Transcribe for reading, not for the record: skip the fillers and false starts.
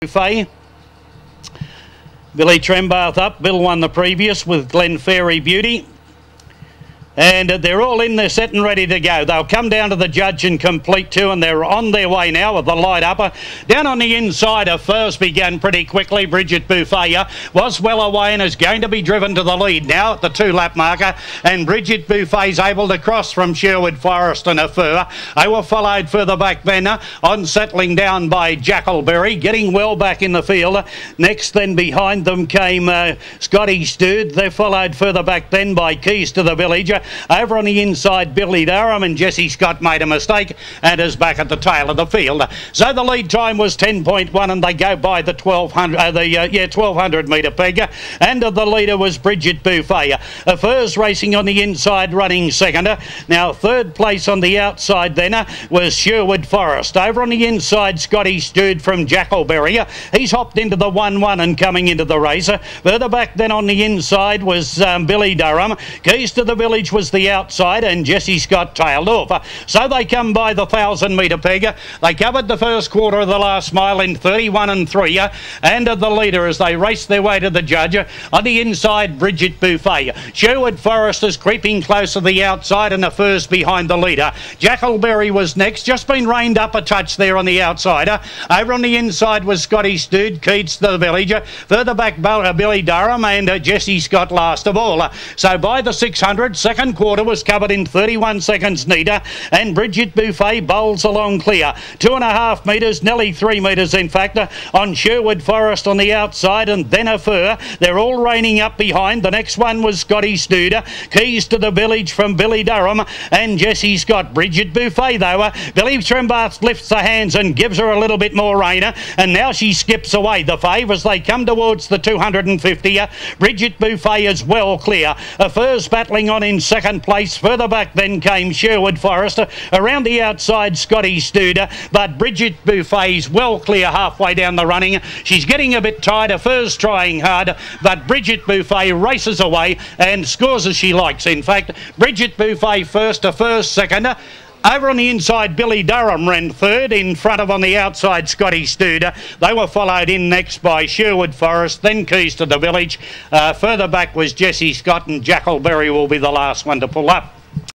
Buffet. Billy Trembath up. Bill won the previous with Glen Fairy Beauty. And they're all in there set and ready to go. They'll come down to the judge and complete two, and they're on their way now with the light upper. Down on the inside, a first began pretty quickly. Bridget Buffet was well away and is going to be driven to the lead now at the 2-lap marker. And Bridget Buffet's able to cross from Sherwood Forest and a fur. They were followed further back then on settling down by Jackleberry, getting well back in the field. Next then behind them came Scotty Stood. They're followed further back then by Keys to the Village. Over on the inside, Billy Durham, and Jessie Scott made a mistake and is back at the tail of the field. So the lead time was 10.1, and they go by the 1200 metre peg. And the leader was Bridget Buffet. Furs racing on the inside, running second. Now third place on the outside then was Sherwood Forest. Over on the inside, Scotty Stood from Jackleberry. He's hopped into the 1-1 and coming into the race. Further back then on the inside was Billy Durham. Keys to the Village was the outside, and Jessie Scott tailed off. So they come by the 1,000 metre peg. They covered the first quarter of the last mile in 31 and 3, and the leader as they race their way to the judge. On the inside, Bridget Buffet. Sherwood Forest is creeping close to the outside and the first behind the leader. Jackleberry was next, just been reined up a touch there on the outside. Over on the inside was Scotty Stood, Keats to the Village. Further back, Billy Durham, and Jessie Scott last of all. So by the 600, second quarter was covered in 31 seconds neater, and Bridget Buffet bowls along clear. 2.5 metres, nearly 3 metres in fact, on Sherwood Forest on the outside, and then a fur. They're all reining up behind. The next one was Scotty Stood. Keys to the Village from Billy Durham and Jessie Scott. Bridget Buffet though, Billy Trembath lifts the hands and gives her a little bit more rain, and now she skips away the fave as they come towards the 250. Bridget Buffet is well clear. Furs battling on in second place. Further back then came Sherwood Forest. Around the outside, Scotty Stood, but Bridget Buffet's well clear halfway down the running. She's getting a bit tired. Furs trying hard, but Bridget Buffet races away and scores as she likes. In fact, Bridget Buffet first, Furs second. Over on the inside, Billy Durham ran third. In front of on the outside, Scotty Stood. They were followed in next by Sherwood Forest, then Keys to the Village. Further back was Jessie Scott, and Jackleberry will be the last one to pull up.